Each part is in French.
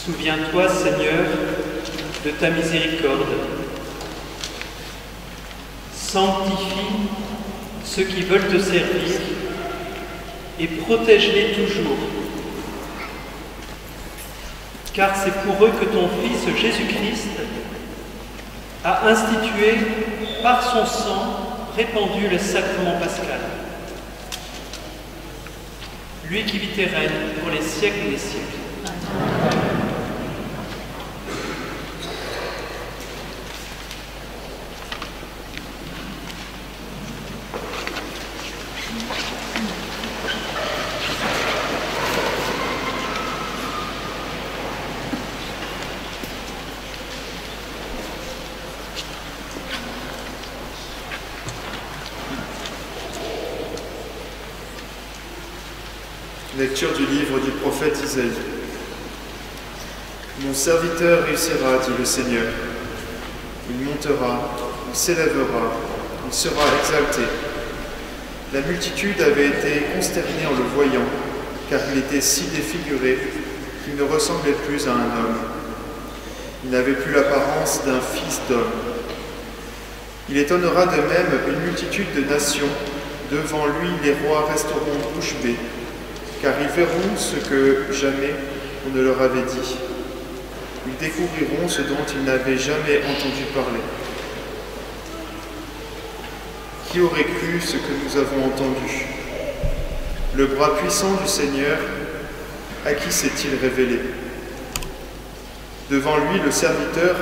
Souviens-toi, Seigneur, de ta miséricorde. Sanctifie ceux qui veulent te servir et protège-les toujours. Car c'est pour eux que ton Fils Jésus-Christ a institué par son sang répandu le sacrement pascal. Lui qui vit et règne pour les siècles des siècles. Lecture du livre du prophète Isaïe. Mon serviteur réussira, dit le Seigneur. Il montera, il s'élèvera, il sera exalté. La multitude avait été consternée en le voyant, car il était si défiguré qu'il ne ressemblait plus à un homme. Il n'avait plus l'apparence d'un fils d'homme. Il étonnera de même une multitude de nations. Devant lui, les rois resteront bouche bée, car ils verront ce que jamais on ne leur avait dit. Ils découvriront ce dont ils n'avaient jamais entendu parler. Qui aurait cru ce que nous avons entendu? Le bras puissant du Seigneur, à qui s'est-il révélé? Devant lui, le serviteur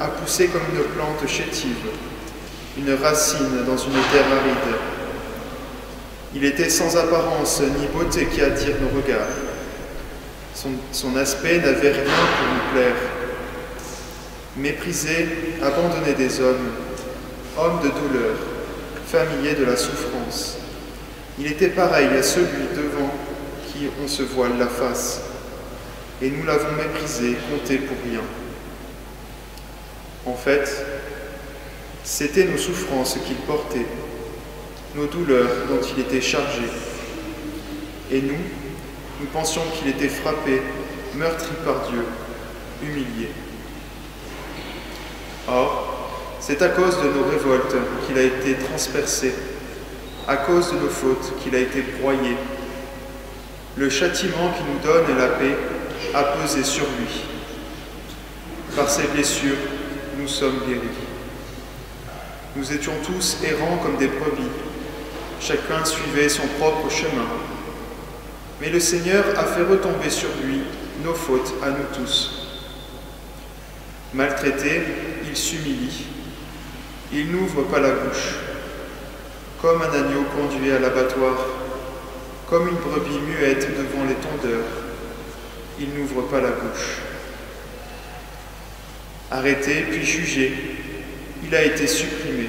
a poussé comme une plante chétive, une racine dans une terre aride. Il était sans apparence ni beauté qui attire nos regards. Son aspect n'avait rien pour nous plaire. Méprisé, abandonné des hommes, homme de douleur, familier de la souffrance. Il était pareil à celui devant qui on se voile la face. Et nous l'avons méprisé, compté pour rien. En fait, c'était nos souffrances qu'il portait, nos douleurs dont il était chargé. Et nous pensions qu'il était frappé, meurtri par Dieu, humilié. Or, c'est à cause de nos révoltes qu'il a été transpercé, à cause de nos fautes qu'il a été broyé. Le châtiment qui nous donne la paix a pesé sur lui. Par ses blessures, nous sommes guéris. Nous étions tous errants comme des brebis. Chacun suivait son propre chemin. Mais le Seigneur a fait retomber sur lui nos fautes à nous tous. Maltraité, il s'humilie. Il n'ouvre pas la bouche. Comme un agneau conduit à l'abattoir, comme une brebis muette devant les tondeurs, il n'ouvre pas la bouche. Arrêté puis jugé, il a été supprimé.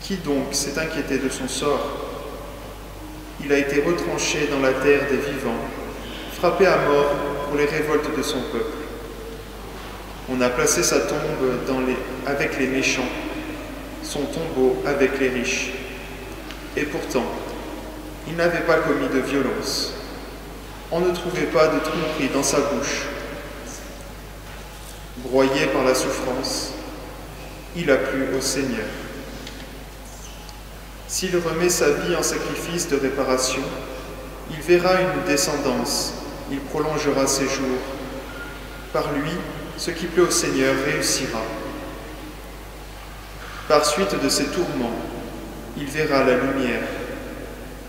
Qui donc s'est inquiété de son sort? Il a été retranché dans la terre des vivants, frappé à mort pour les révoltes de son peuple. On a placé sa tombe avec les méchants, son tombeau avec les riches. Et pourtant, il n'avait pas commis de violence. On ne trouvait pas de tromperie dans sa bouche. Broyé par la souffrance, il a plu au Seigneur. S'il remet sa vie en sacrifice de réparation, il verra une descendance, il prolongera ses jours. Par lui, ce qui plaît au Seigneur réussira. Par suite de ses tourments, il verra la lumière.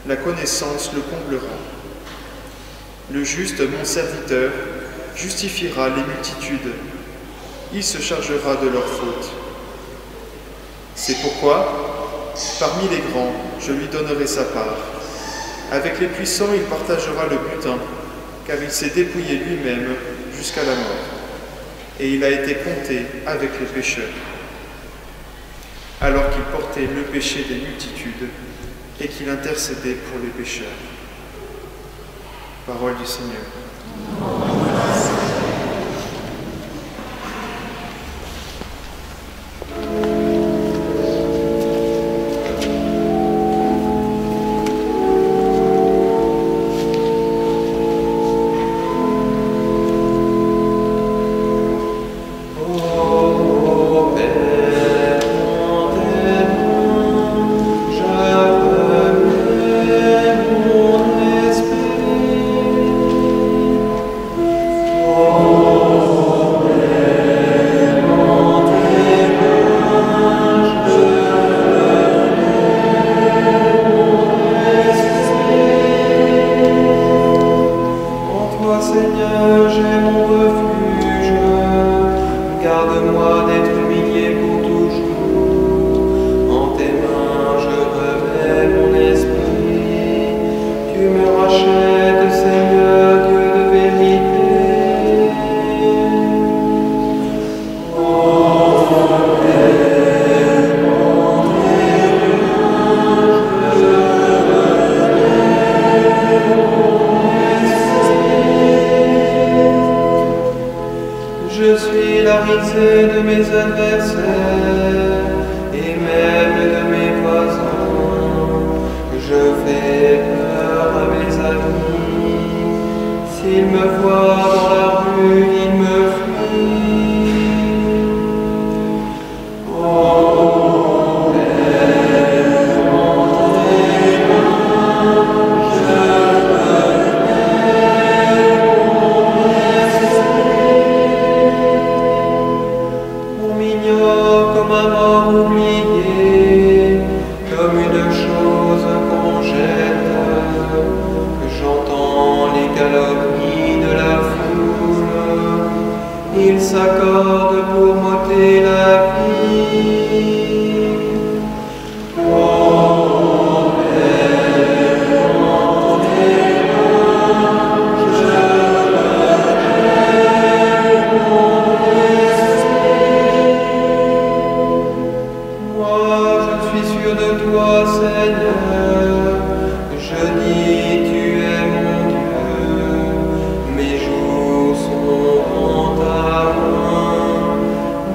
La connaissance le comblera. Le juste, mon serviteur, justifiera les multitudes. Il se chargera de leurs fautes. C'est pourquoi, parmi les grands, je lui donnerai sa part. Avec les puissants, il partagera le butin, car il s'est dépouillé lui-même jusqu'à la mort. Et il a été compté avec les pécheurs. Alors qu'il portait le péché des multitudes et qu'il intercédait pour les pécheurs. Parole du Seigneur.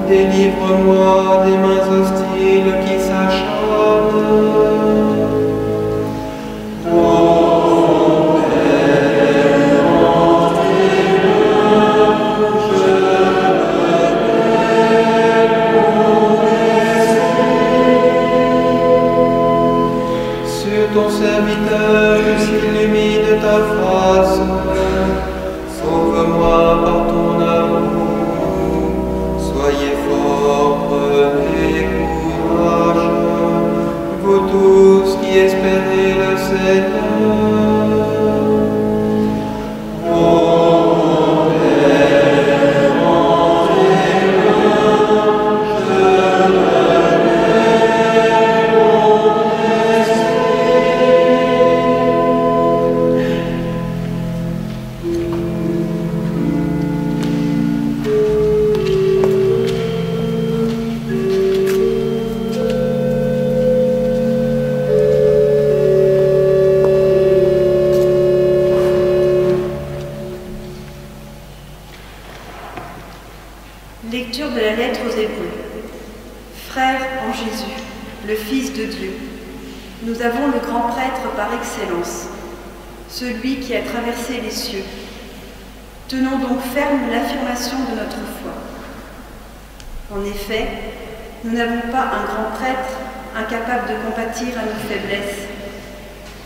Délivre-moi des mains hostiles qui s'acharnent. Ô Père, en tes mains, je mets mon esprit. Sur ton serviteur s'illumine ta face. Sauve-moi par ton amour. Soyez forts, prenez courage, vous tous qui espérez le Seigneur. Ô Père, en tes mains, je mets mon Lecture de la lettre aux Hébreux. Frères en Jésus, le Fils de Dieu, nous avons le grand prêtre par excellence, celui qui a traversé les cieux. Tenons donc ferme l'affirmation de notre foi. En effet, nous n'avons pas un grand prêtre incapable de compatir à nos faiblesses,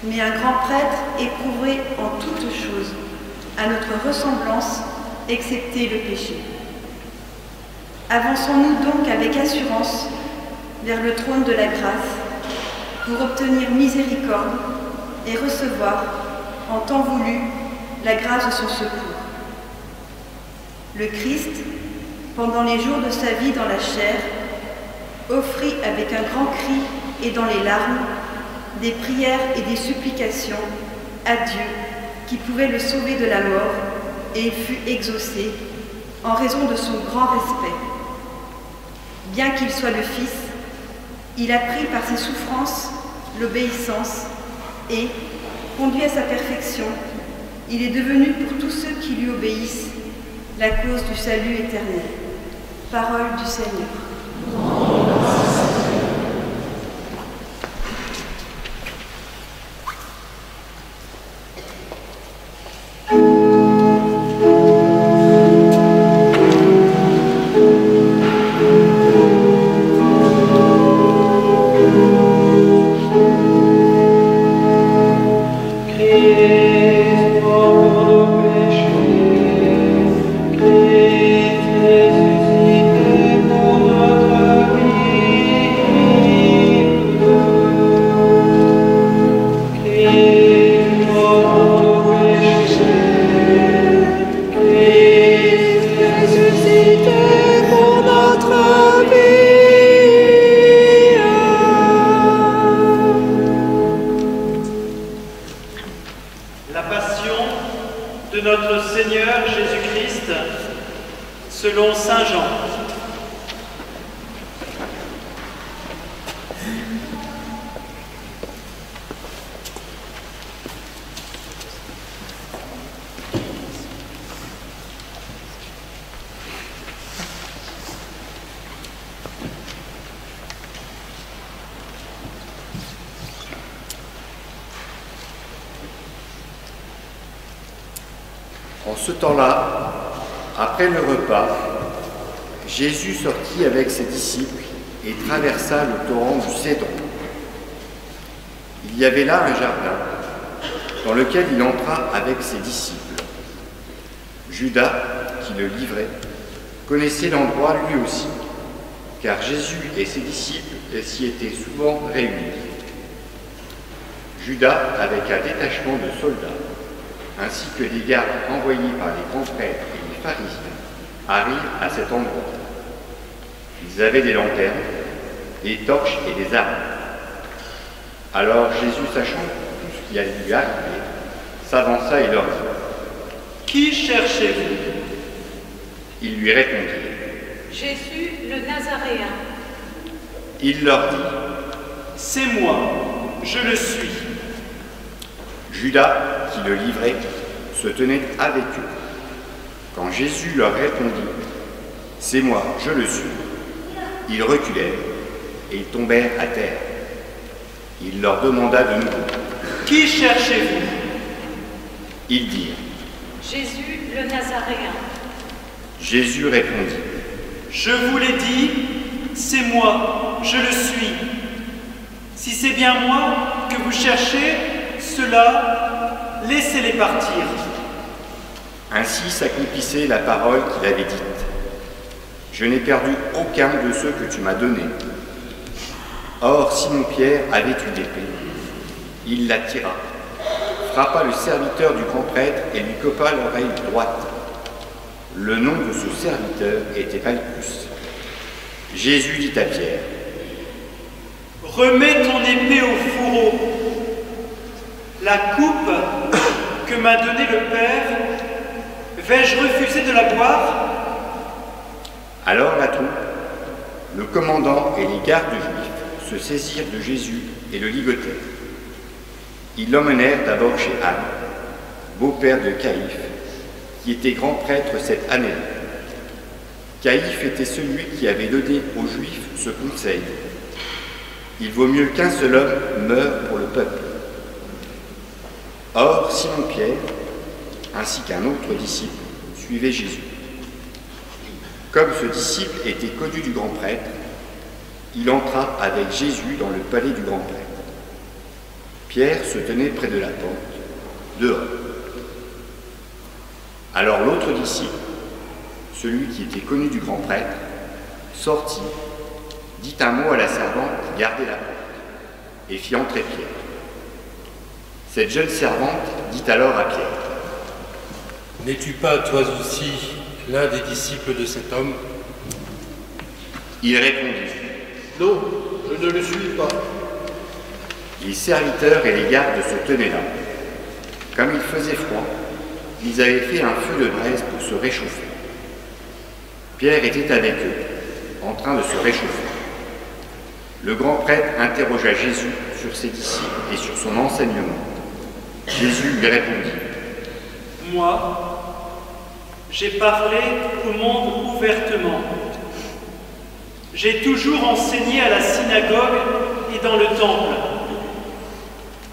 mais un grand prêtre éprouvé en toutes choses, à notre ressemblance, excepté le péché. Avançons-nous donc avec assurance vers le trône de la grâce pour obtenir miséricorde et recevoir, en temps voulu, la grâce de son secours. Le Christ, pendant les jours de sa vie dans la chair, offrit avec un grand cri et dans les larmes des prières et des supplications à Dieu qui pouvait le sauver de la mort, et il fut exaucé en raison de son grand respect. Bien qu'il soit le Fils, il a pris par ses souffrances l'obéissance et, conduit à sa perfection, il est devenu pour tous ceux qui lui obéissent la cause du salut éternel. Parole du Seigneur. Selon saint Jean. En ce temps-là, après le repas, Jésus sortit avec ses disciples et traversa le torrent du Cédron. Il y avait là un jardin dans lequel il entra avec ses disciples. Judas, qui le livrait, connaissait l'endroit lui aussi, car Jésus et ses disciples s'y étaient souvent réunis. Judas, avec un détachement de soldats, ainsi que des gardes envoyés par les grands prêtres et les pharisiens, arrivent à cet endroit. Ils avaient des lanternes, des torches et des armes. Alors Jésus, sachant tout ce qui allait lui arriver, s'avança et leur dit : Qui cherchez-vous ? Ils lui répondirent : Jésus le Nazaréen. Il leur dit : C'est moi, je le suis. Judas, qui le livrait, se tenait avec eux. Quand Jésus leur répondit : C'est moi, je le suis, ils reculèrent et ils tombèrent à terre. Il leur demanda de nouveau : Qui cherchez-vous ? Ils dirent : Jésus le Nazaréen. Jésus répondit : Je vous l'ai dit, c'est moi, je le suis. Si c'est bien moi que vous cherchez, ceux-là, laissez-les partir. Ainsi s'accomplissait la parole qu'il avait dite : Je n'ai perdu aucun de ceux que tu m'as donnés. Or Simon-Pierre avait une épée. Il la tira, frappa le serviteur du grand prêtre et lui coupa l'oreille droite. Le nom de ce serviteur était Malchus. Jésus dit à Pierre : Remets ton épée au fourreau. La coupe que m'a donnée le Père, vais-je refuser de la boire ? Alors la troupe, le commandant et les gardes juifs se saisirent de Jésus et le ligotèrent. Ils l'emmenèrent d'abord chez Anne, beau-père de Caïphe, qui était grand prêtre cette année-là. Caïphe était celui qui avait donné aux Juifs ce conseil : il vaut mieux qu'un seul homme meure pour le peuple. Or, Simon-Pierre, ainsi qu'un autre disciple, suivait Jésus. Comme ce disciple était connu du grand prêtre, il entra avec Jésus dans le palais du grand prêtre. Pierre se tenait près de la porte, dehors. Alors l'autre disciple, celui qui était connu du grand prêtre, sortit, dit un mot à la servante qui gardait la porte et fit entrer Pierre. Cette jeune servante dit alors à Pierre: N'es-tu pas, toi aussi, l'un des disciples de cet homme? Il répondit: Non, je ne le suis pas. Les serviteurs et les gardes se tenaient là. Comme il faisait froid, ils avaient fait un feu de braise pour se réchauffer. Pierre était avec eux, en train de se réchauffer. Le grand prêtre interrogea Jésus sur ses disciples et sur son enseignement. Jésus lui répondit: Moi, j'ai parlé au monde ouvertement. J'ai toujours enseigné à la synagogue et dans le temple,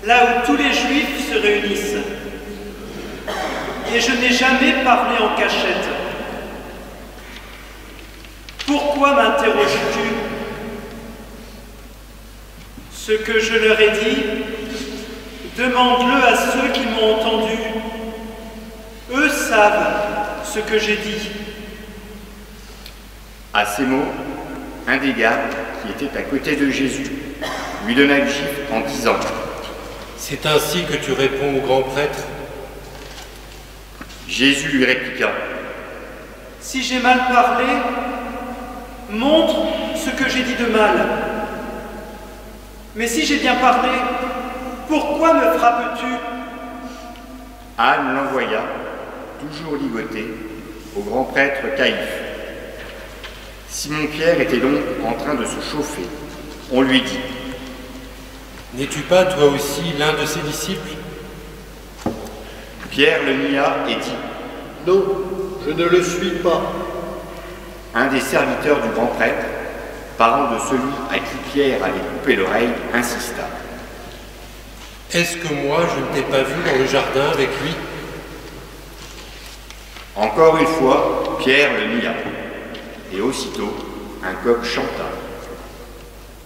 là où tous les Juifs se réunissent. Et je n'ai jamais parlé en cachette. Pourquoi m'interroges-tu? Ce que je leur ai dit, demande-le à ceux qui m'ont entendu. Eux savent ce que j'ai dit. À ces mots, un des gardes qui était à côté de Jésus lui donna une gifle en disant: C'est ainsi que tu réponds au grand prêtre? Jésus lui répliqua: Si j'ai mal parlé, montre ce que j'ai dit de mal. Mais si j'ai bien parlé, pourquoi me frappes-tu? Anne l'envoya, toujours ligoté, au grand prêtre Caïphe. Simon-Pierre était donc en train de se chauffer. On lui dit: N'es-tu pas, toi aussi, l'un de ses disciples? Pierre le nia et dit: Non, je ne le suis pas. Un des serviteurs du grand prêtre, parent de celui à qui Pierre avait coupé l'oreille, insista: Est-ce que moi, je ne t'ai pas vu dans le jardin avec lui? Encore une fois, Pierre le nia. Et aussitôt, un coq chanta.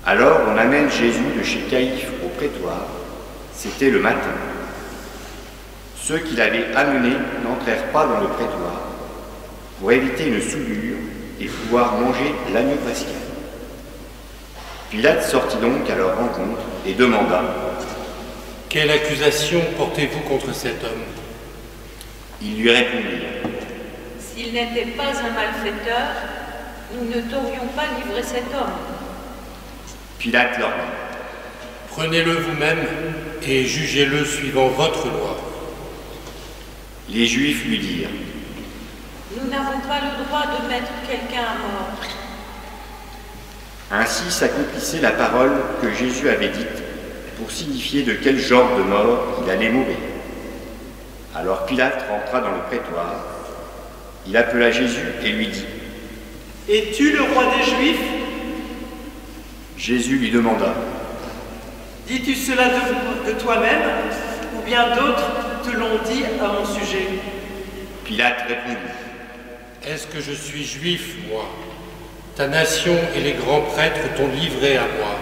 Alors on amène Jésus de chez Caïphe au prétoire. C'était le matin. Ceux qui l'avaient amené n'entrèrent pas dans le prétoire pour éviter une souillure et pouvoir manger l'agneau pascal. Pilate sortit donc à leur rencontre et demanda: Quelle accusation portez-vous contre cet homme? Ils lui répondirent: S'il n'était pas un malfaiteur, nous ne t'aurions pas livré cet homme. Pilate leur dit: Prenez-le vous-même et jugez-le suivant votre loi. Les Juifs lui dirent: Nous n'avons pas le droit de mettre quelqu'un à mort. Ainsi s'accomplissait la parole que Jésus avait dite pour signifier de quel genre de mort il allait mourir. Alors Pilate rentra dans le prétoire. Il appela Jésus et lui dit: Es-tu le roi des Juifs? Jésus lui demanda: Dis-tu cela de toi-même, ou bien d'autres te l'ont dit à mon sujet? Pilate répondit: Est-ce que je suis juif, moi? Ta nation et les grands prêtres t'ont livré à moi.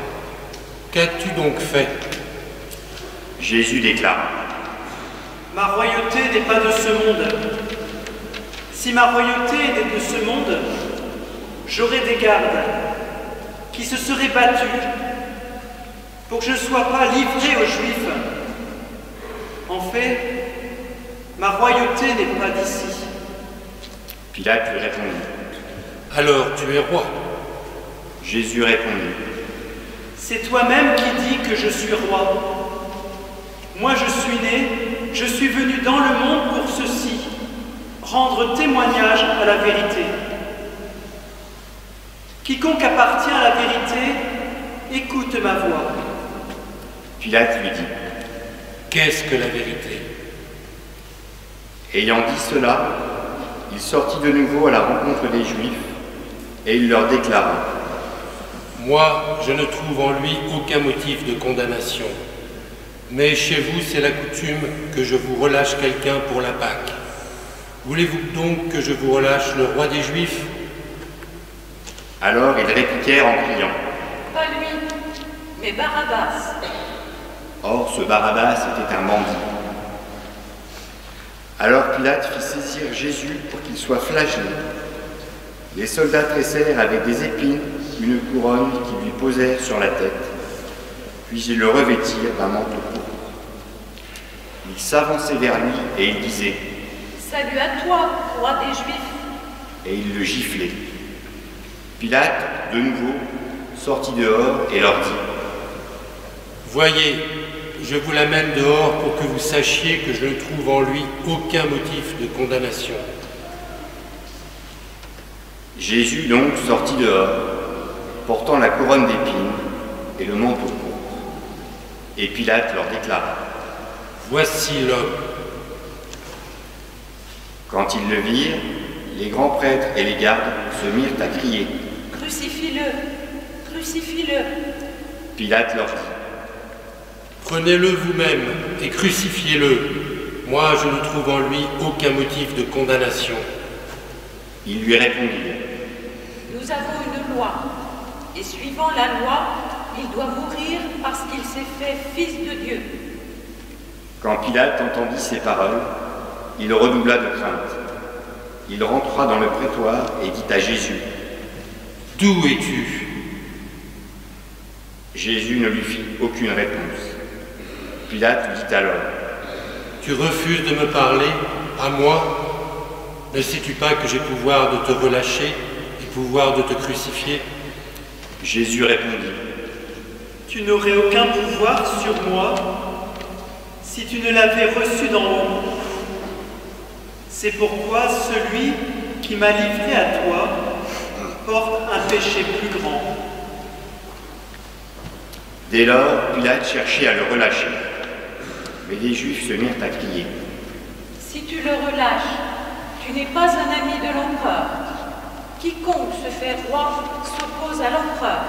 Qu'as-tu donc fait? Jésus déclara: Ma royauté n'est pas de ce monde. Si ma royauté était de ce monde, j'aurais des gardes qui se seraient battus pour que je ne sois pas livré aux Juifs. En fait, ma royauté n'est pas d'ici. Pilate lui répondit: Alors tu es roi? Jésus répondit: C'est toi-même qui dis que je suis roi. Moi je suis né, je suis venu dans le monde pour ceci, rendre témoignage à la vérité. Quiconque appartient à la vérité, écoute ma voix. Pilate lui dit: Qu'est-ce que la vérité? Ayant dit cela, il sortit de nouveau à la rencontre des Juifs et il leur déclara: Moi, je ne trouve en lui aucun motif de condamnation. Mais chez vous, c'est la coutume que je vous relâche quelqu'un pour la Pâque. Voulez-vous donc que je vous relâche le roi des Juifs? Alors ils répliquèrent en criant: Pas lui, mais Barabbas. Or ce Barabbas était un bandit. Alors Pilate fit saisir Jésus pour qu'il soit flagellé. Les soldats tressèrent avec des épines une couronne qui lui posèrent sur la tête, puis ils le revêtirent d'un manteau pourpre. Ils s'avançaient vers lui et ils disaient « Salut à toi, roi des Juifs !» Et ils le giflaient. Pilate, de nouveau, sortit dehors et leur dit « Voyez, je vous l'amène dehors pour que vous sachiez que je ne trouve en lui aucun motif de condamnation. » Jésus donc sortit dehors, portant la couronne d'épines et le manteau pourpre. Et Pilate leur déclara « Voici l'homme. » Quand ils le virent, les grands prêtres et les gardes se mirent à crier « Crucifie-le! Crucifie-le !» Pilate leur dit « Prenez-le vous-même et crucifiez-le. Moi, je ne trouve en lui aucun motif de condamnation. » Ils lui répondirent « Nous avons une loi, et suivant la loi, il doit mourir parce qu'il s'est fait fils de Dieu. » Quand Pilate entendit ces paroles, il redoubla de crainte. Il rentra dans le prétoire et dit à Jésus « D'où es-tu » Jésus ne lui fit aucune réponse. Pilate lui dit alors « Tu refuses de me parler, à moi? Ne sais-tu pas que j'ai pouvoir de te relâcher et pouvoir de te crucifier ?» Jésus répondit « Tu n'aurais aucun pouvoir sur moi si tu ne l'avais reçu d'en haut. C'est pourquoi celui qui m'a livré à toi porte un péché plus grand. » Dès lors, Pilate cherchait à le relâcher. Mais les Juifs se mirent à crier « Si tu le relâches, tu n'es pas un ami de l'empereur. Quiconque se fait roi s'oppose à l'empereur. »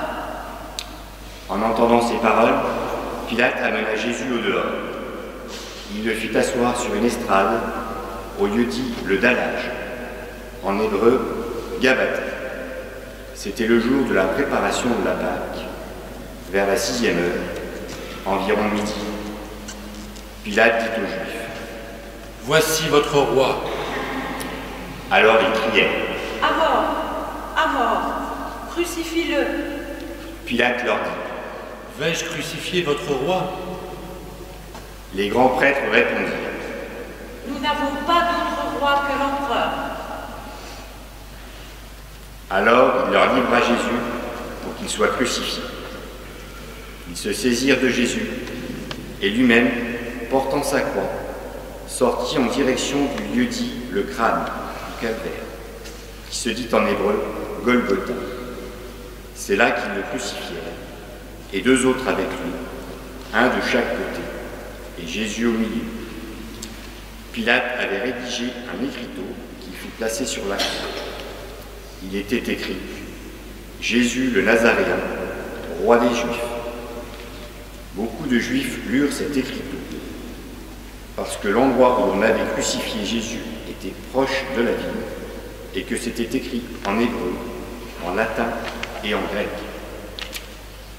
En entendant ces paroles, Pilate amena Jésus au dehors. Il le fit asseoir sur une estrade, au lieu dit le dallage, en hébreu Gabbatha. C'était le jour de la préparation de la Pâque, vers la 6e heure, environ midi. Pilate dit aux Juifs « Voici votre roi. » Alors ils criaient « À mort! À mort! Crucifie-le !» Pilate leur dit « Vais-je crucifier votre roi ?» Les grands prêtres répondirent « Nous n'avons pas d'autre roi que l'empereur. » Alors il leur livra Jésus pour qu'il soit crucifié. Ils se saisirent de Jésus et lui-même, portant sa croix, sortit en direction du lieu dit le crâne du calvaire, qui se dit en hébreu Golgotha. C'est là qu'ils le crucifièrent, et 2 autres avec lui, un de chaque côté, et Jésus au milieu. Pilate avait rédigé un écriteau qu'il fit placer sur la croix. Il était écrit « Jésus le Nazaréen, roi des Juifs ». Beaucoup de Juifs lurent cet écriteau, parce que l'endroit où on avait crucifié Jésus était proche de la ville, et que c'était écrit en hébreu, en latin et en grec.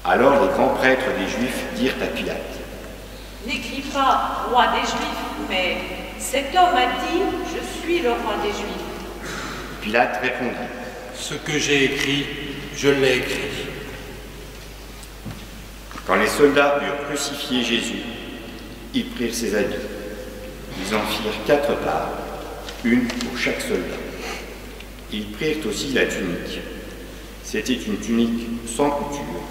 Alors les grands prêtres des Juifs dirent à Pilate « N'écris pas roi des Juifs, mais cet homme a dit « Je suis le roi des Juifs ». Pilate répondit « Ce que j'ai écrit, je l'ai écrit. » Quand les soldats eurent crucifié Jésus, ils prirent ses habits. Ils en firent 4 parts, une pour chaque soldat. Ils prirent aussi la tunique. C'était une tunique sans couture,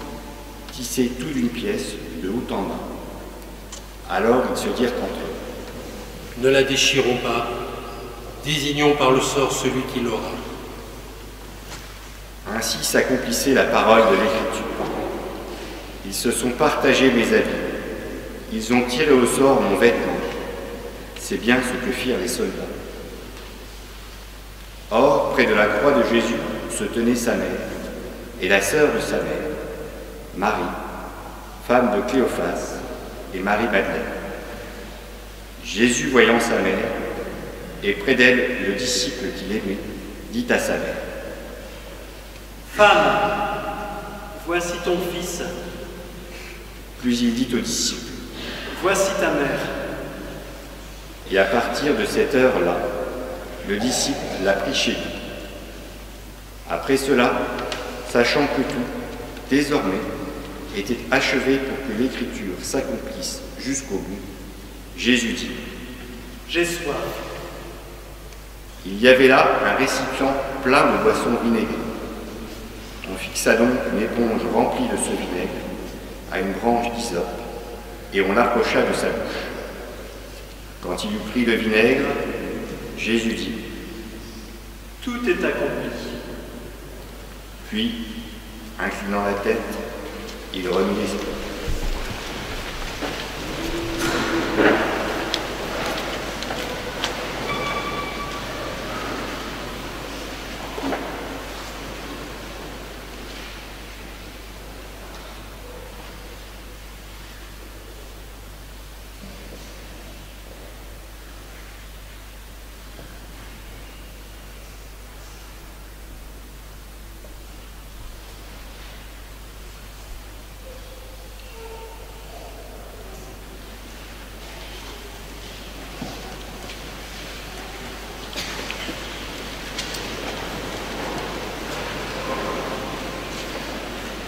tissée tout d'une pièce de haut en bas. Alors ils se dirent entre eux. Ne la déchirons pas, désignons par le sort celui qui l'aura. Ainsi s'accomplissait la parole de l'Écriture. Ils se sont partagés mes habits. Ils ont tiré au sort mon vêtement. C'est bien ce que firent les soldats. Or, près de la croix de Jésus se tenait sa mère et la sœur de sa mère, Marie, femme de Cléophas, et Marie Madeleine. Jésus, voyant sa mère, et près d'elle le disciple qu'il aimait, dit à sa mère « Femme, voici ton fils. » Puis il dit au disciple « Voici ta mère. » Et à partir de cette heure-là, le disciple l'a pris chez lui. Après cela, sachant que tout, désormais, était achevé pour que l'Écriture s'accomplisse jusqu'au bout, Jésus dit : J'ai soif. Il y avait là un récipient plein de boisson vinaigrée. On fixa donc une éponge remplie de ce vinaigre à une branche d'hysope et on l'approcha de sa bouche. Quand il eut pris le vinaigre, Jésus dit : Tout est accompli. Puis, inclinant la tête, il remit l'esprit.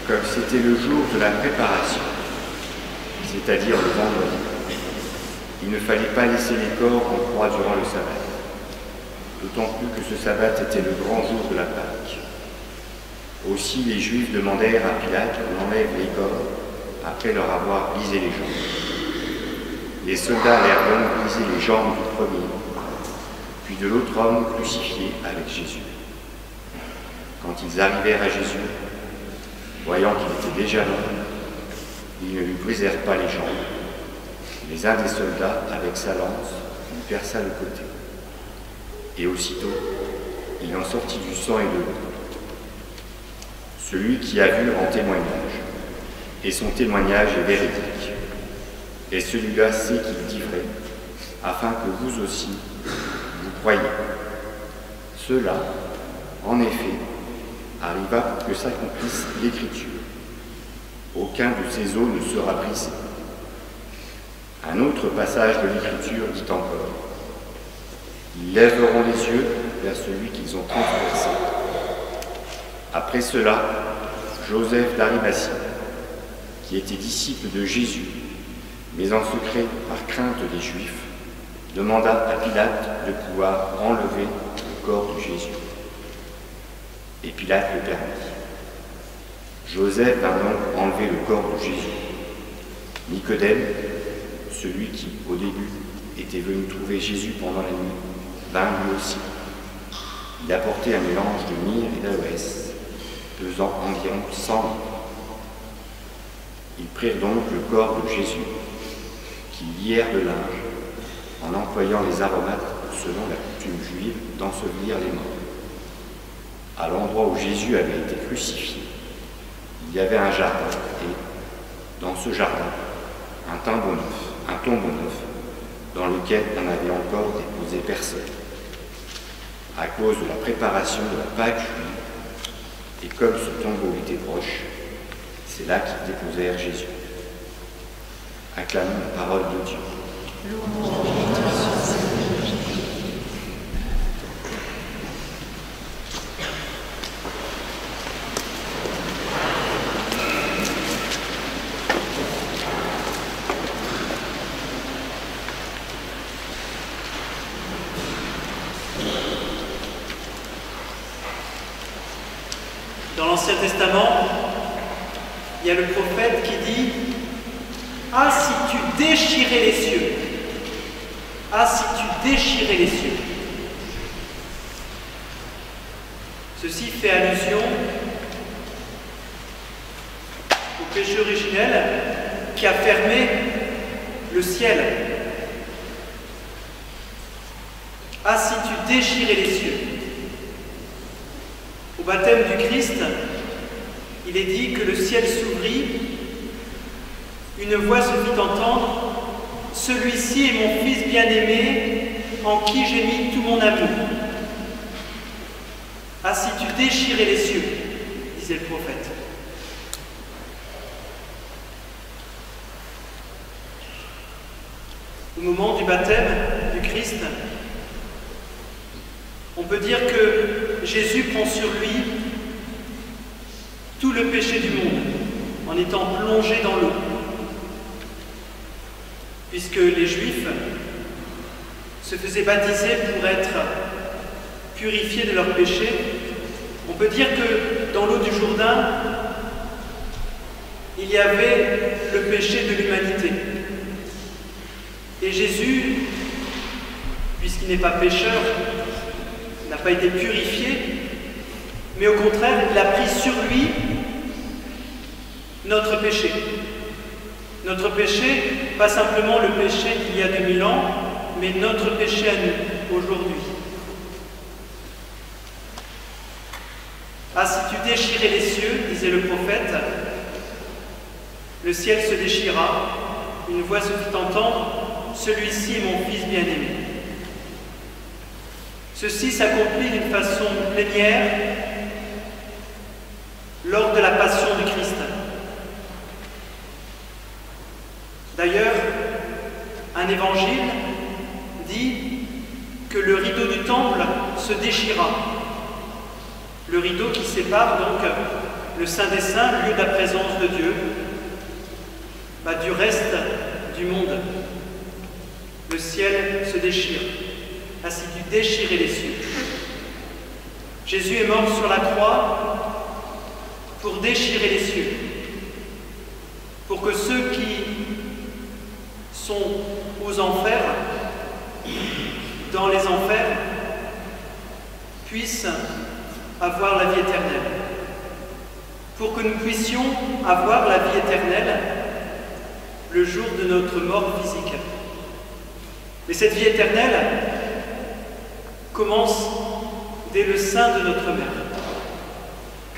Comme c'était le jour de la préparation, c'est-à-dire le vendredi, il ne fallait pas laisser les corps en croix durant le sabbat, d'autant plus que ce sabbat était le grand jour de la Pâque. Aussi les Juifs demandèrent à Pilate qu'on enlève les corps après leur avoir brisé les jambes. Les soldats allèrent donc briser les jambes du premier, puis de l'autre homme crucifié avec Jésus. Quand ils arrivèrent à Jésus, voyant qu'il était déjà mort, ils ne lui brisèrent pas les jambes, mais un des soldats, avec sa lance, lui perça le côté. Et aussitôt, il en sortit du sang et de l'eau. Celui qui a vu rend témoignage, et son témoignage est véridique. Et celui-là sait qu'il dit vrai, afin que vous aussi, vous croyiez. Cela, en effet, arriva pour que s'accomplisse l'Écriture. Aucun de ces os ne sera brisé. Un autre passage de l'Écriture dit encore : ils lèveront les yeux vers celui qu'ils ont transpercé. Après cela, Joseph d'Arimathie, qui était disciple de Jésus, mais en secret par crainte des Juifs, demanda à Pilate de pouvoir enlever le corps de Jésus. Et Pilate le permit. Joseph vint donc enlever le corps de Jésus. Nicodème, celui qui, au début, était venu trouver Jésus pendant la nuit, vint lui aussi. Il apportait un mélange de myrrhe et d'aloès, pesant environ 100 livres. Ils prirent donc le corps de Jésus, qu'ils lièrent de linge, en employant les aromates selon la coutume juive d'ensevelir les morts. À l'endroit où Jésus avait été crucifié, il y avait un jardin et, dans ce jardin, un tombeau neuf, dans lequel on avait encore déposé personne. À cause de la préparation de la Pâque juive, et comme ce tombeau était proche, c'est là qu'ils déposèrent Jésus. Acclamons la parole de Dieu. Dans l'Ancien Testament, il y a le prophète qui dit : ah, si tu déchirais les cieux! Ah, si tu déchirais les cieux! Ceci fait allusion au péché originel qui a fermé le ciel. Ah, si tu déchirais les cieux! Au baptême du Christ, il est dit que le ciel s'ouvrit, une voix se fit entendre : celui-ci est mon Fils bien-aimé, en qui j'ai mis tout mon amour. Ah, si tu déchirais les cieux, disait le prophète. Au moment du baptême du Christ, on peut dire que Jésus prend sur lui tout le péché du monde en étant plongé dans l'eau. Puisque les Juifs se faisaient baptiser pour être purifiés de leurs péchés, on peut dire que dans l'eau du Jourdain, il y avait le péché de l'humanité. Et Jésus, puisqu'il n'est pas pécheur, n'a pas été purifié, mais au contraire, il a pris sur lui notre péché. Notre péché, pas simplement le péché d'il y a 2000 ans, mais notre péché à nous, aujourd'hui. Ah, si tu déchirais les cieux, disait le prophète, le ciel se déchira, une voix se fit entendre, celui-ci est mon fils bien-aimé. Ceci s'accomplit d'une façon plénière lors de la passion du Christ. D'ailleurs, un évangile dit que le rideau du temple se déchira. Le rideau qui sépare donc le Saint des Saints, lieu de la présence de Dieu, du reste du monde. Le ciel se déchire. Ainsi tu déchirais les cieux. Jésus est mort sur la croix pour déchirer les cieux, pour que ceux qui sont aux enfers, dans les enfers, puissent avoir la vie éternelle. Pour que nous puissions avoir la vie éternelle le jour de notre mort physique. Mais cette vie éternelle commence dès le sein de notre mère,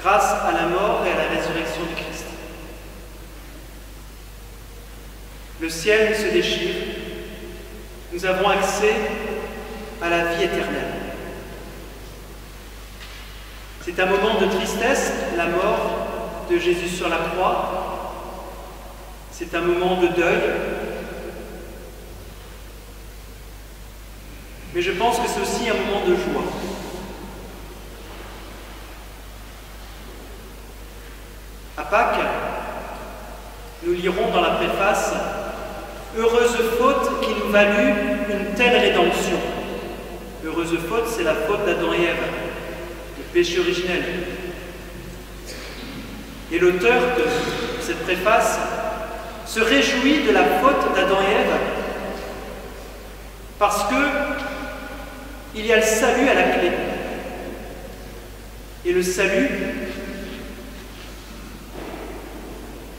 grâce à la mort et à la résurrection du Christ. Le ciel se déchire, nous avons accès à la vie éternelle. C'est un moment de tristesse, la mort de Jésus sur la croix. C'est un moment de deuil. Mais je pense que c'est aussi un moment de joie. À Pâques, nous lirons dans la préface « Heureuse faute qui nous valut une telle rédemption ». Heureuse faute, c'est la faute d'Adam et Ève, le péché originel. Et l'auteur de cette préface se réjouit de la faute d'Adam et Ève parce que il y a le salut à la clé. Et le salut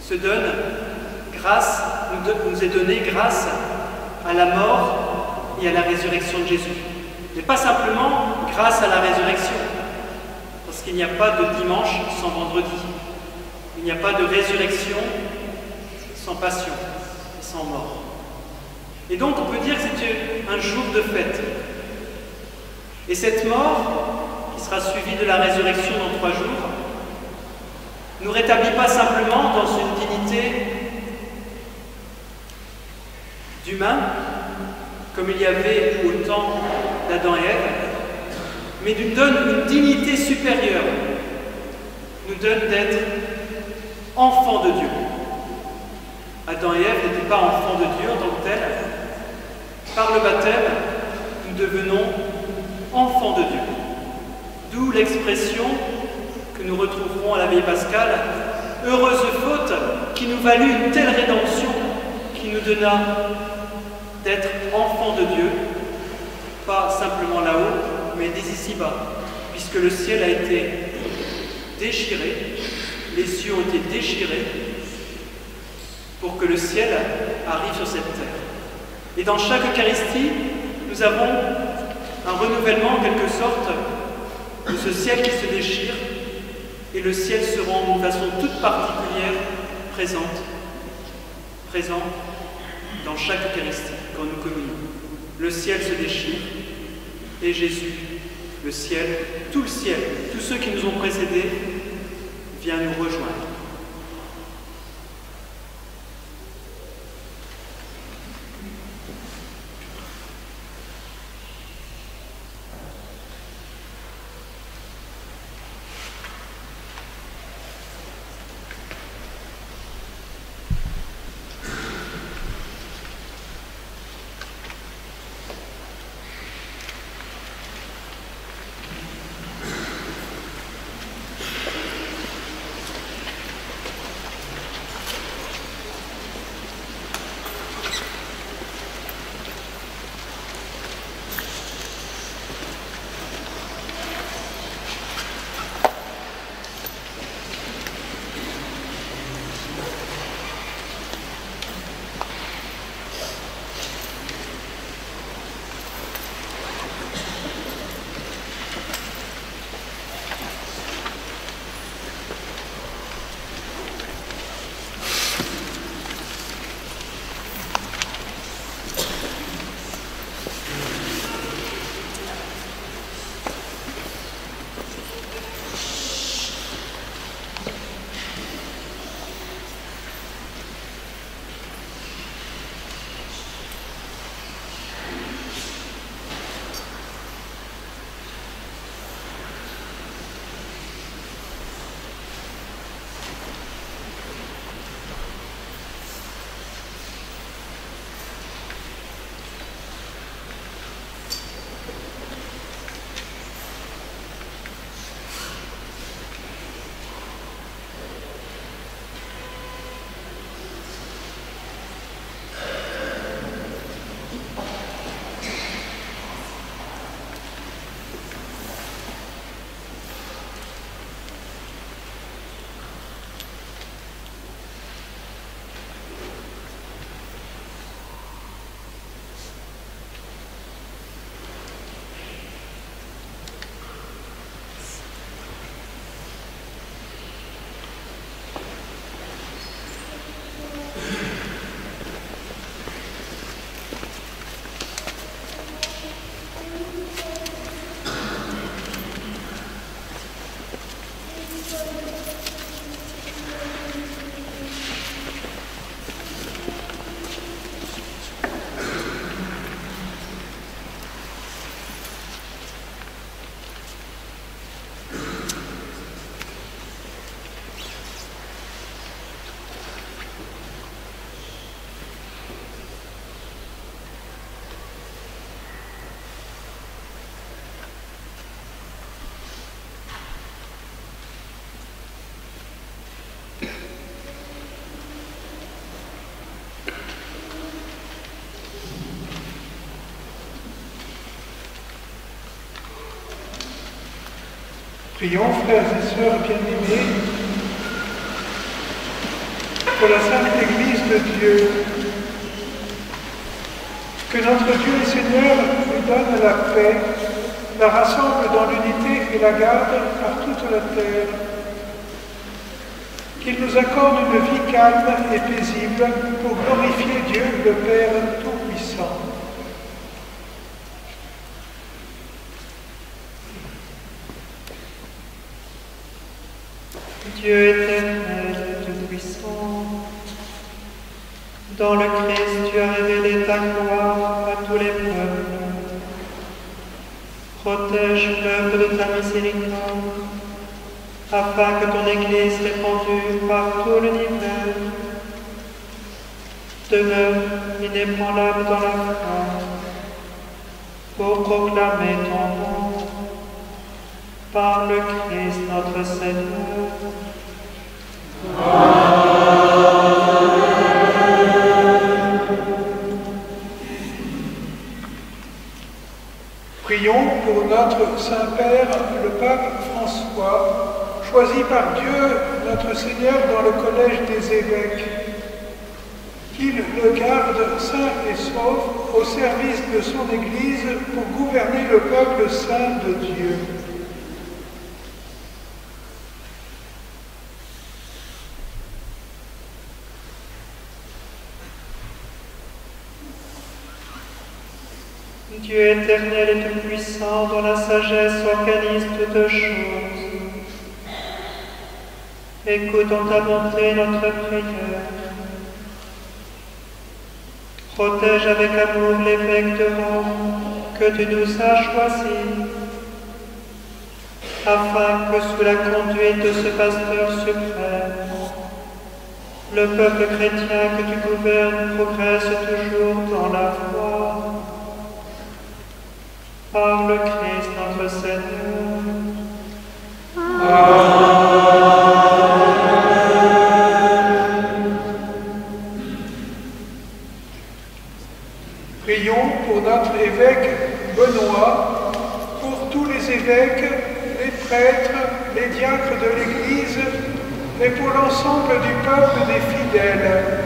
se donne grâce, nous est donné grâce à la mort et à la résurrection de Jésus. Mais pas simplement grâce à la résurrection, parce qu'il n'y a pas de dimanche sans vendredi. Il n'y a pas de résurrection sans passion et sans mort. Et donc on peut dire que c'est un jour de fête. Et cette mort, qui sera suivie de la résurrection dans 3 jours, ne nous rétablit pas simplement dans une dignité d'humain, comme il y avait au temps d'Adam et Ève, mais nous donne une dignité supérieure, nous donne d'être enfants de Dieu. Adam et Ève n'étaient pas enfants de Dieu en tant que tels. Par le baptême, nous devenons enfants de Dieu. D'où l'expression que nous retrouverons à la veille pascale, « Heureuse faute qui nous valut une telle rédemption qui nous donna d'être enfants de Dieu, pas simplement là-haut, mais dès ici-bas, puisque le ciel a été déchiré, les cieux ont été déchirés pour que le ciel arrive sur cette terre. Et dans chaque Eucharistie, nous avons un renouvellement en quelque sorte de ce ciel qui se déchire, et le ciel se rend d'une façon toute particulière présent dans chaque Eucharistie quand nous communions. Le ciel se déchire et Jésus, le ciel, tous ceux qui nous ont précédés, vient nous rejoindre. Prions, frères et sœurs bien-aimés, pour la Sainte Église de Dieu, que notre Dieu et Seigneur lui donne la paix, la rassemble dans l'unité et la garde par toute la terre. Qu'il nous accorde une vie calme et paisible pour glorifier Dieu, le Père Tout-Puissant. Dieu éternel, Tout-Puissant, dans le Christ, tu as révélé ta gloire à tous les peuples. Protège l'œuvre de ta miséricorde, afin que ton Église répandue par tout l'univers demeure inébranlable dans la foi, pour proclamer ton nom par le Christ notre Seigneur. Prions pour notre Saint-Père, le Pape François, choisi par Dieu, notre Seigneur, dans le collège des évêques. Qu'il le garde saint et sauf au service de son Église pour gouverner le peuple saint de Dieu. Dieu éternel et tout-puissant, dont la sagesse organise toutes choses, écoute en ta bonté notre prière. Protège avec amour l'évêque de Rome que tu nous as choisi, afin que sous la conduite de ce pasteur suprême, le peuple chrétien que tu gouvernes progresse toujours dans la foi. Par le Christ notre Seigneur. Amen. Prions pour notre évêque Benoît, pour tous les évêques, les prêtres, les diacres de l'Église et pour l'ensemble du peuple des fidèles.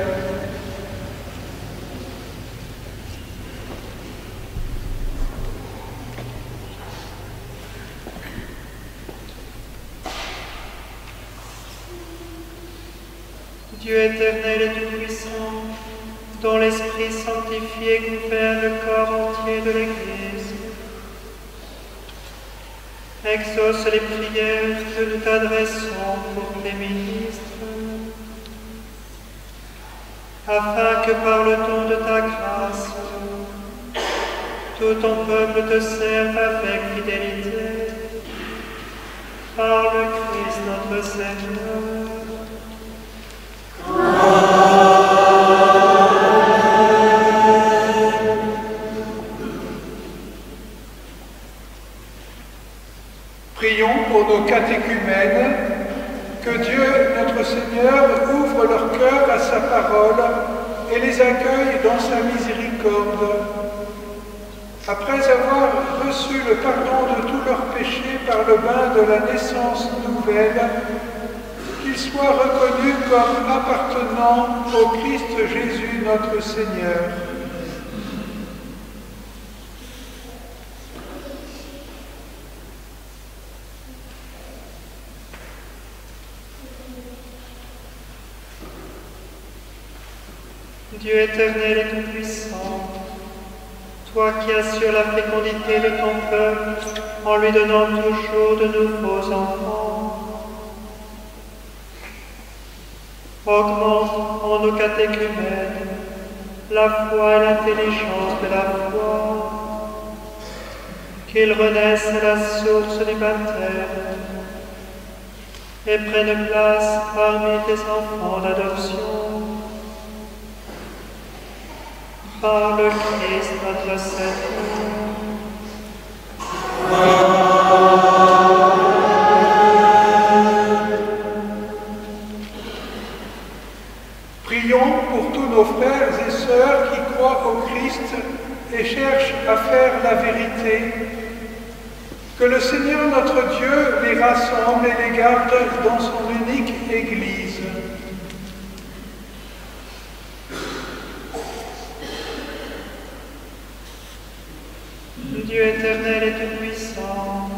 Dieu éternel et tout-puissant, dont l'Esprit sanctifié gouverne le corps entier de l'Église, exauce les prières que nous t'adressons pour les ministres, afin que par le don de ta grâce, tout ton peuple te serve avec fidélité, par le Christ notre Seigneur. Prions pour nos catéchumènes, que Dieu, notre Seigneur, ouvre leur cœur à sa parole et les accueille dans sa miséricorde. Après avoir reçu le pardon de tous leurs péchés par le bain de la naissance nouvelle, qu'ils soient reconnus comme appartenant au Christ Jésus notre Seigneur. Dieu éternel et tout-puissant, toi qui assures la fécondité de ton peuple en lui donnant toujours de nouveaux enfants, augmente en nos catéchumènes la foi et l'intelligence de la foi, qu'ils renaissent à la source du baptême et prennent place parmi tes enfants d'adoption. Par le Christ notre Seigneur. Prions pour tous nos frères et sœurs qui croient au Christ et cherchent à faire la vérité, que Que le Seigneur notre Dieu les rassemble et les garde dans son unique Église. Dieu éternel et tout-puissant,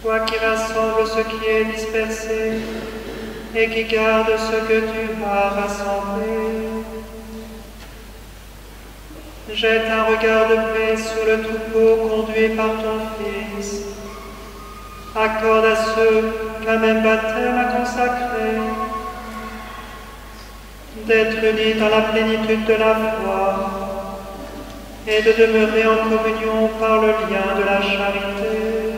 toi qui rassembles ce qui est dispersé et qui gardes ce que tu as rassemblé, jette un regard de paix sur le troupeau conduit par ton Fils. Accorde à ceux qu'un même baptême a consacrés d'être unis dans la plénitude de la foi et de demeurer en communion par le lien de la charité,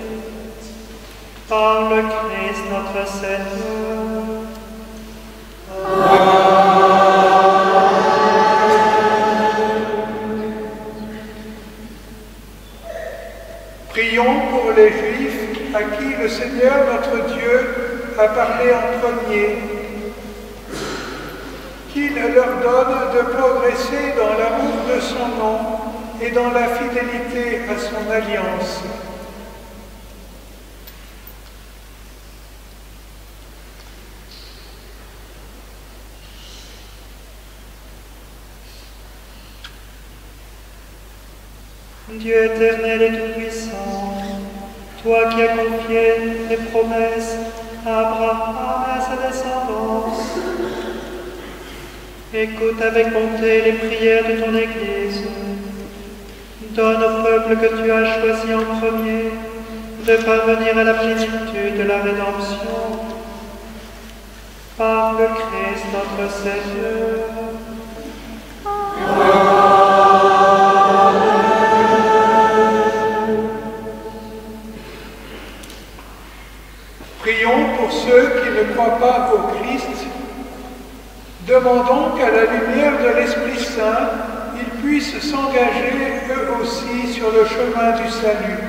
par le Christ notre Seigneur. Prions pour les Juifs à qui le Seigneur notre Dieu a parlé en premier, qu'il leur donne de progresser dans l'amour de son nom et dans la fidélité à son alliance. Dieu éternel et tout-puissant, toi qui as confié tes promesses à Abraham et à sa descendance, écoute avec bonté les prières de ton Église. Donne au peuple que tu as choisi en premier de parvenir à la plénitude de la rédemption par le Christ notre Seigneur. Prions pour ceux qui ne croient pas au Christ. Demandons qu'à la lumière de l'Esprit Saint, ils puissent s'engager eux aussi sur le chemin du salut.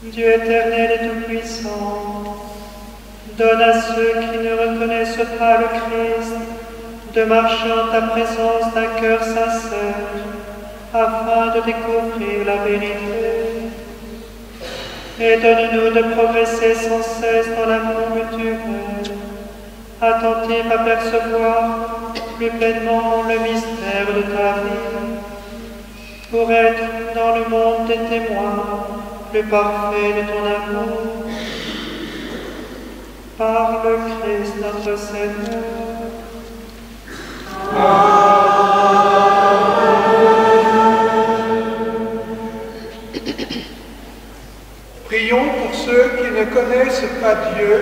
Dieu éternel et tout-puissant, donne à ceux qui ne reconnaissent pas le Christ de marcher en ta présence d'un cœur sincère, afin de découvrir la vérité. Et donne-nous de progresser sans cesse dans l'amour mutuel, attentifs à percevoir plus pleinement le mystère de ta vie, pour être dans le monde des témoins plus parfaits de ton amour, par le Christ notre Seigneur. Prions pour ceux qui ne connaissent pas Dieu.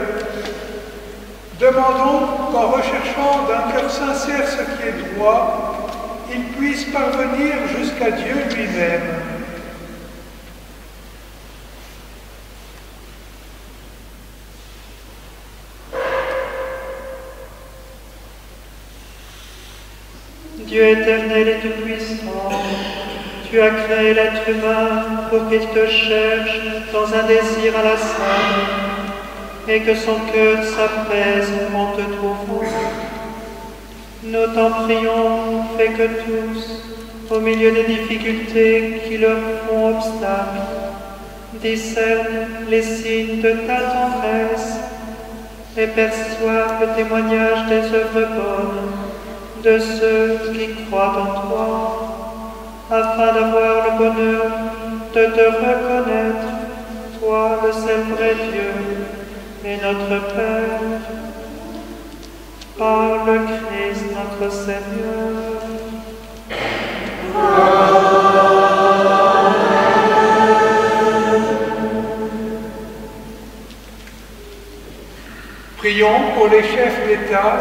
Demandons qu'en recherchant d'un cœur sincère ce qui est droit, ils puissent parvenir jusqu'à Dieu lui-même. Dieu éternel et tout-puissant, tu as créé l'être humain pour qu'il te cherche dans un désir inlassable et que son cœur s'apaise en te trouvant. Nous t'en prions, fais que tous, au milieu des difficultés qui leur font obstacle, discernent les signes de ta tendresse et perçoivent le témoignage des œuvres bonnes de ceux qui croient en toi, afin d'avoir le bonheur de te reconnaître, toi le seul vrai Dieu et notre Père, par le Christ notre Seigneur. Prions pour les chefs d'État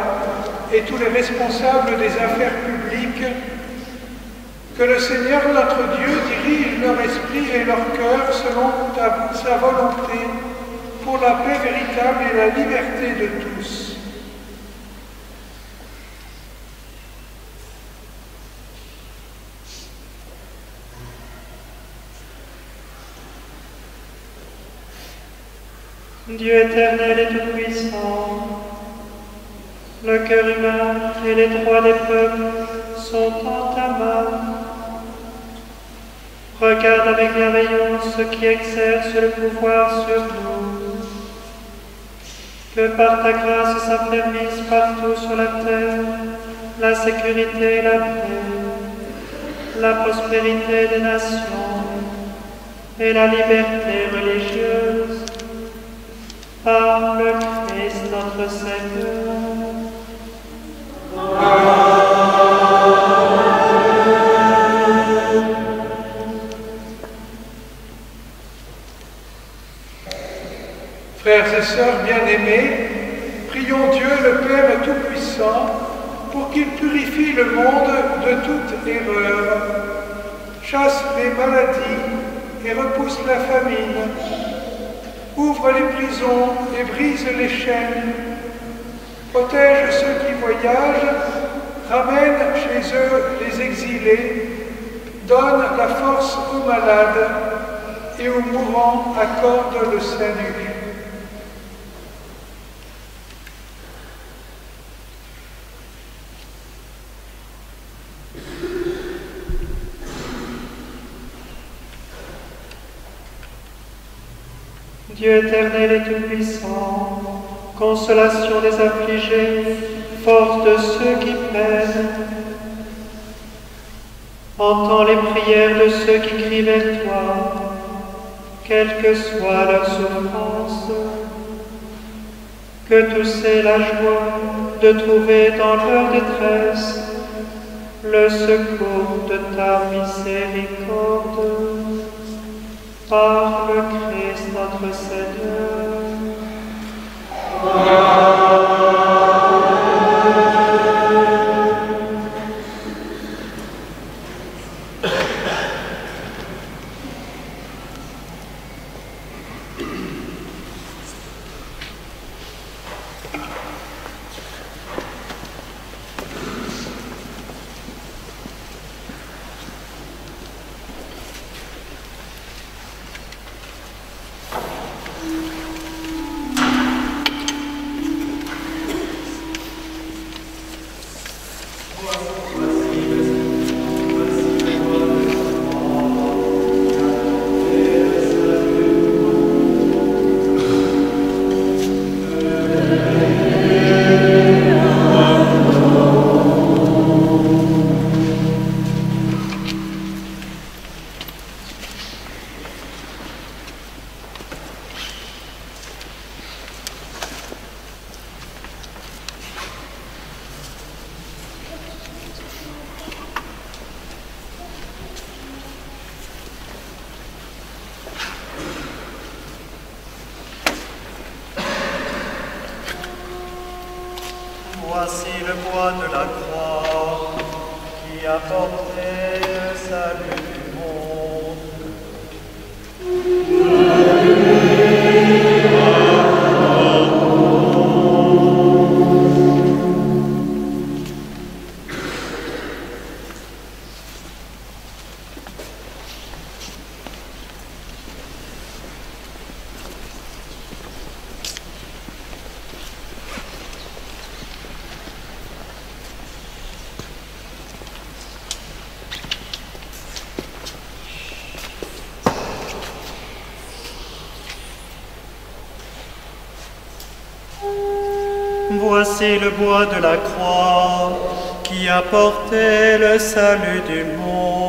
et tous les responsables des affaires publiques, que le Seigneur notre Dieu dirige leur esprit et leur cœur selon sa volonté, pour la paix véritable et la liberté de tous. Dieu éternel et tout-puissant, le cœur humain et les droits des peuples sont en ta main. Regarde avec bienveillance ceux qui exercent le pouvoir sur nous. Que par ta grâce s'affermisse partout sur la terre la sécurité et la paix, la prospérité des nations et la liberté religieuse. Par le Christ notre Seigneur. Frères et sœurs bien-aimés, prions Dieu le Père Tout-Puissant pour qu'il purifie le monde de toute erreur, chasse les maladies et repousse la famine, ouvre les prisons et brise les chaînes, protège ceux qui voyagent, ramène chez eux les exilés, donne la force aux malades et aux mourants accorde le salut. Dieu éternel et tout-puissant, consolation des affligés, force de ceux qui peinent, entends les prières de ceux qui crient vers toi, quelle que soit leur souffrance, que tous aient la joie de trouver dans leur détresse le secours de ta miséricorde. Par le Christ notre Seigneur. Voici le bois de la croix qui a porté le salut du monde. Voici le bois de la croix qui a porté le salut du monde.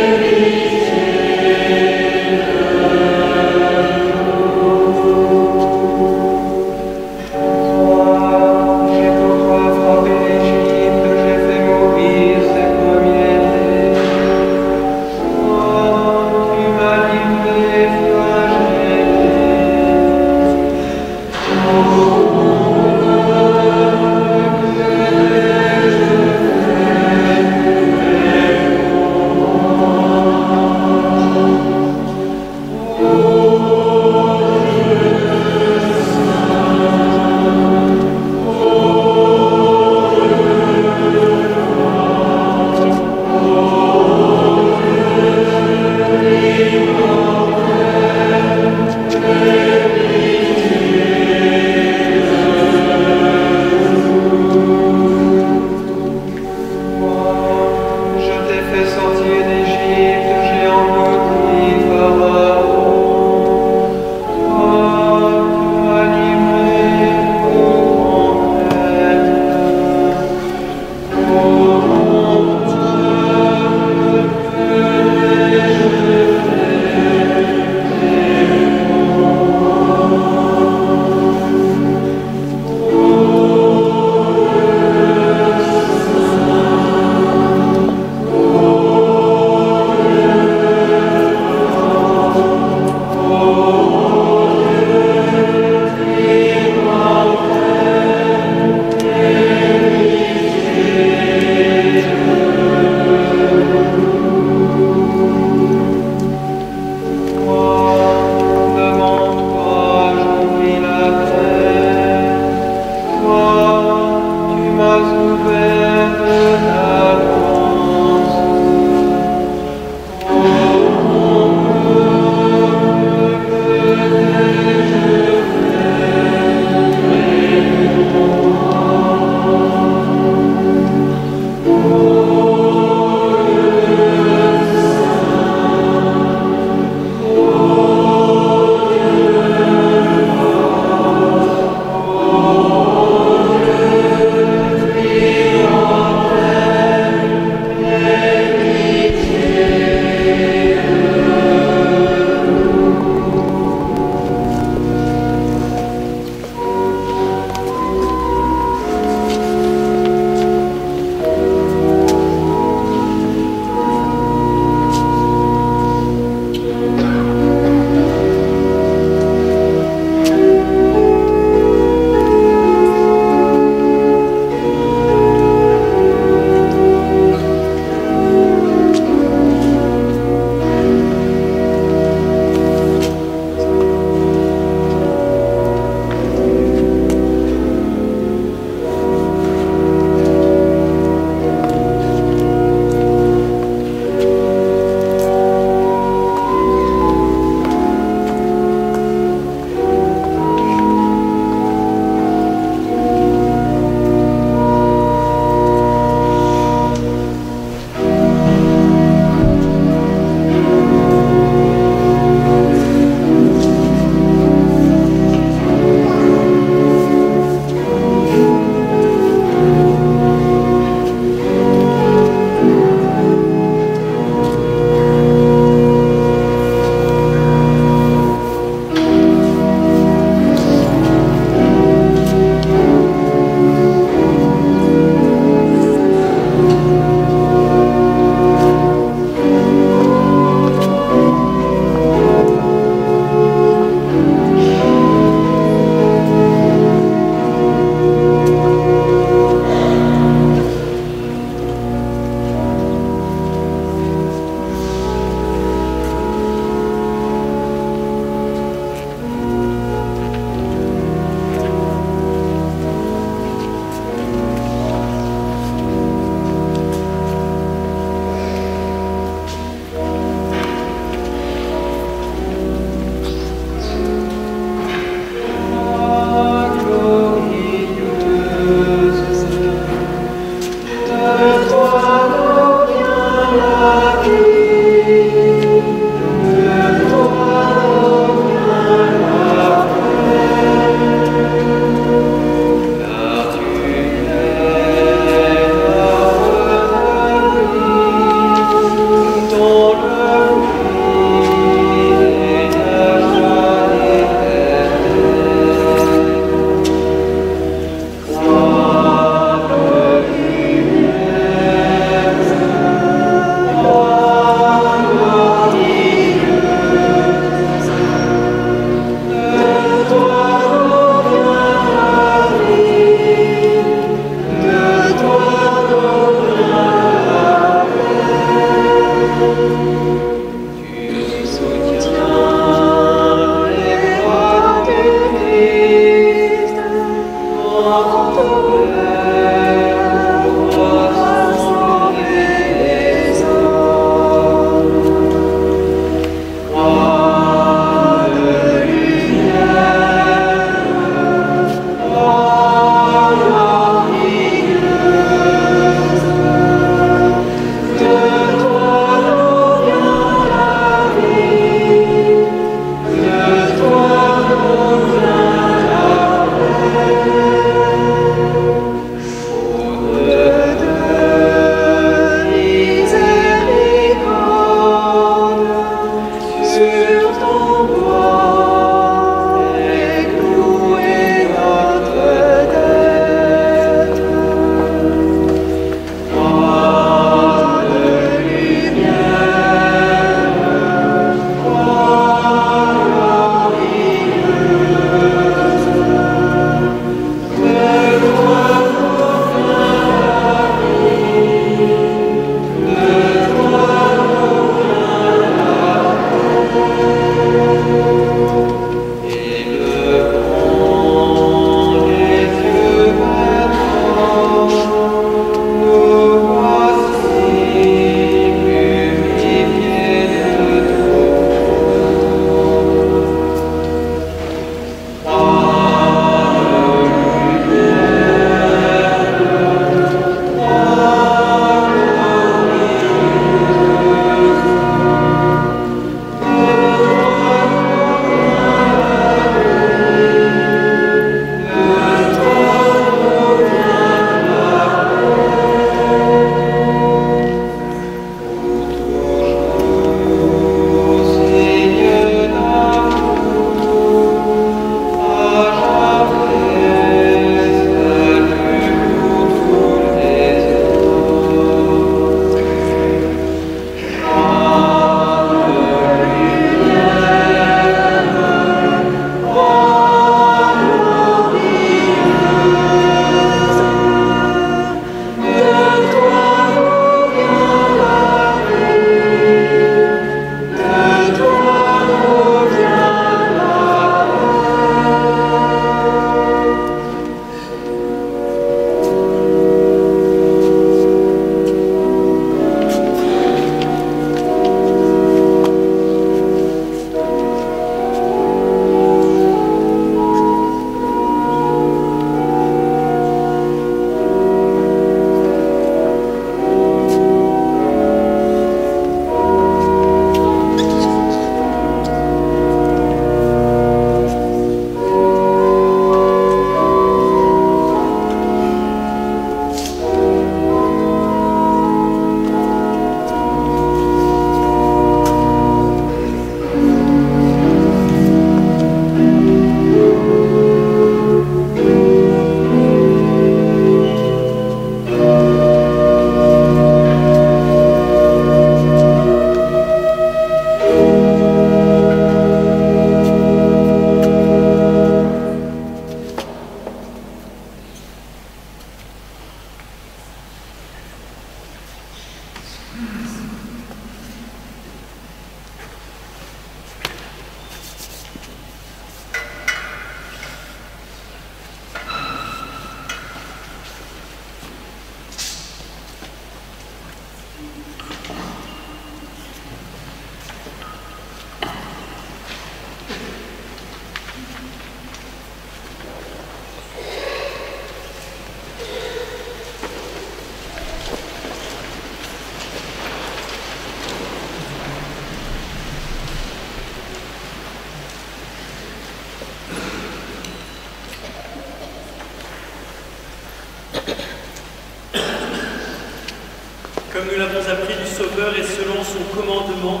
Comme nous l'avons appris du Sauveur et selon son commandement,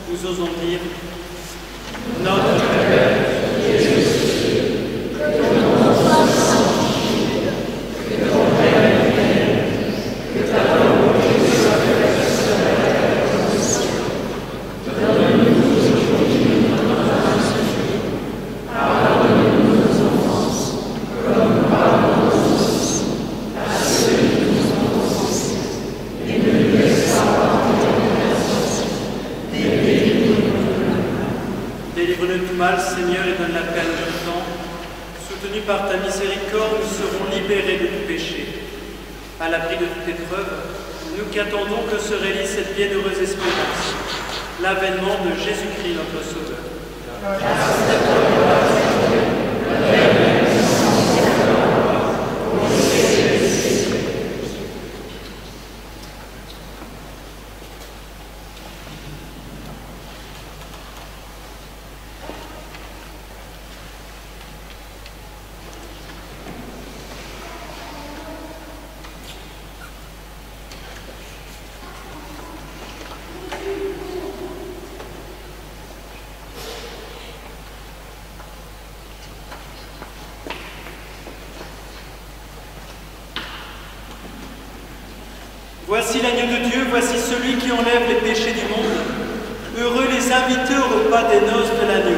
nous osons dire Notre Père, qui es aux cieux, que ton nom soit sanctifié, que ton règne vienne, que ta volonté soit faite sur la terre comme au ciel. Donne-nous aujourd'hui notre pain quotidien. Pardonne-nous nos offenses, comme nous pardonnons aussi à ceux qui nous ont offensés. Et ne nous laisse pas entrer en tentation, mais délivre-nous du mal. Délivre-nous de tout mal, Seigneur, et donne la paix à notre temps. Soutenus par ta miséricorde, nous serons libérés de tout péché. À l'abri de toute épreuve, nous qui attendons que se réalise cette bienheureuse espérance, l'avènement de Jésus-Christ notre Sauveur. Voici l'agneau de Dieu, voici celui qui enlève les péchés du monde. Heureux les invités au repas des noces de l'agneau.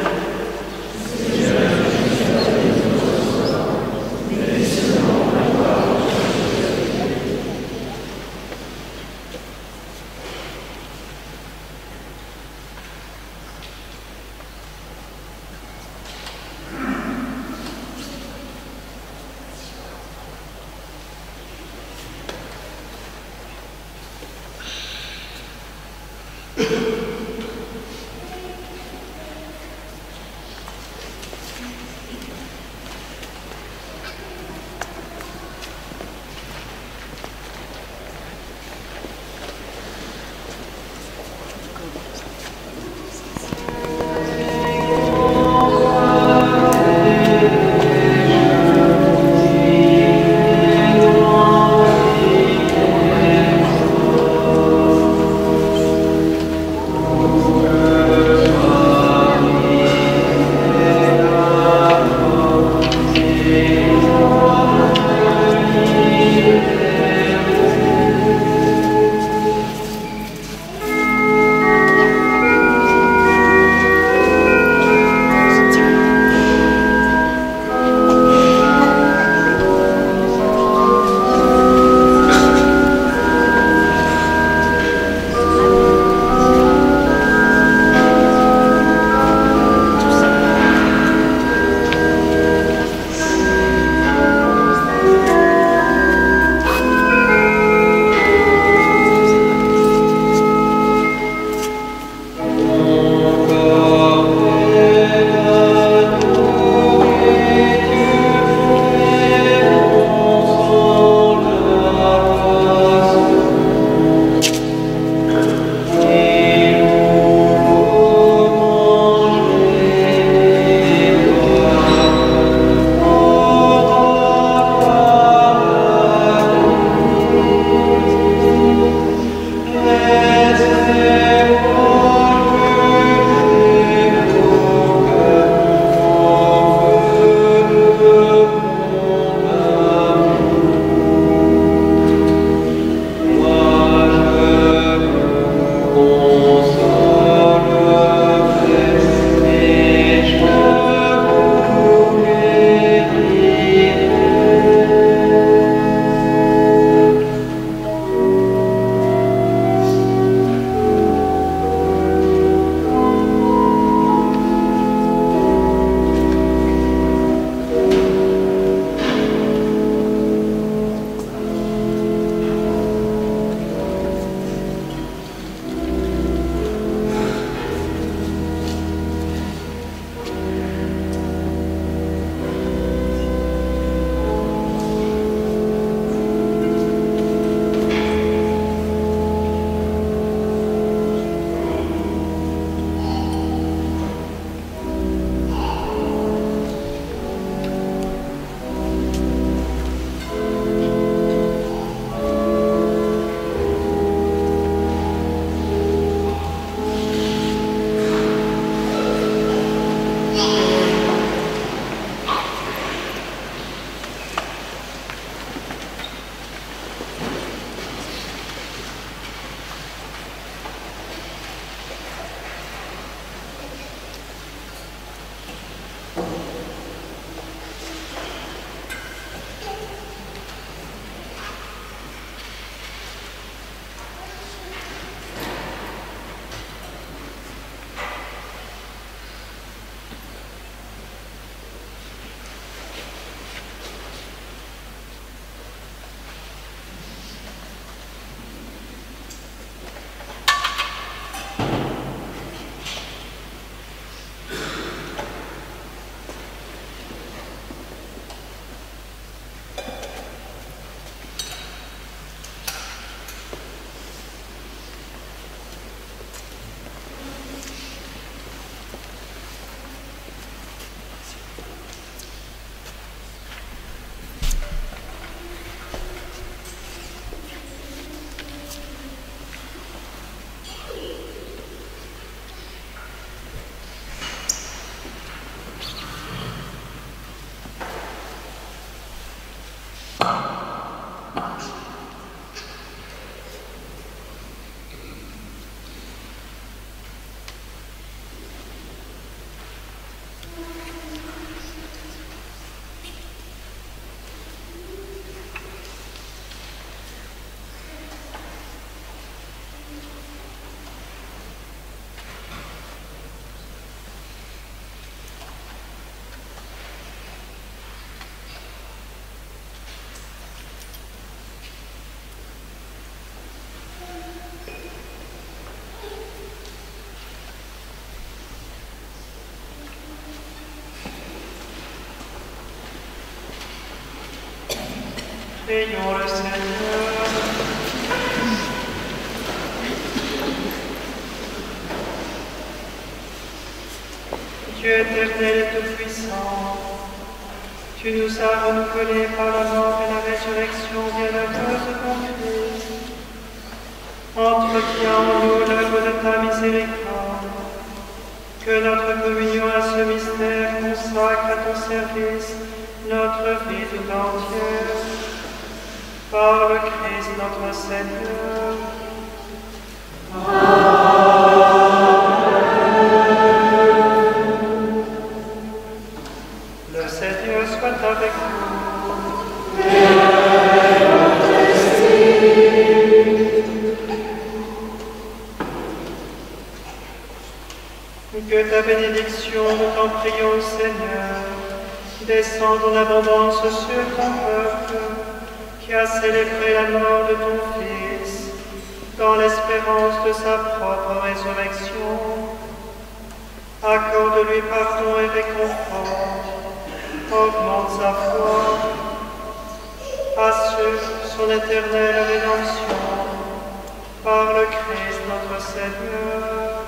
Prions le Seigneur. Dieu éternel et tout-puissant, tu nous as renouvelés par la mort et la résurrection bienheureuse de ton Christ. Entretiens en nous l'œuvre de ta miséricorde, que notre communion à ce mystère consacre à ton service notre vie tout entière. Par le Christ notre Seigneur. Le Seigneur soit avec vous. Que ta bénédiction, nous t'en prions, Seigneur, descende en abondance sur ton peuple, qui a célébré la mort de ton Fils, dans l'espérance de sa propre résurrection. Accorde-lui pardon et réconfort, augmente sa foi, assure son éternelle rédemption, par le Christ notre Seigneur.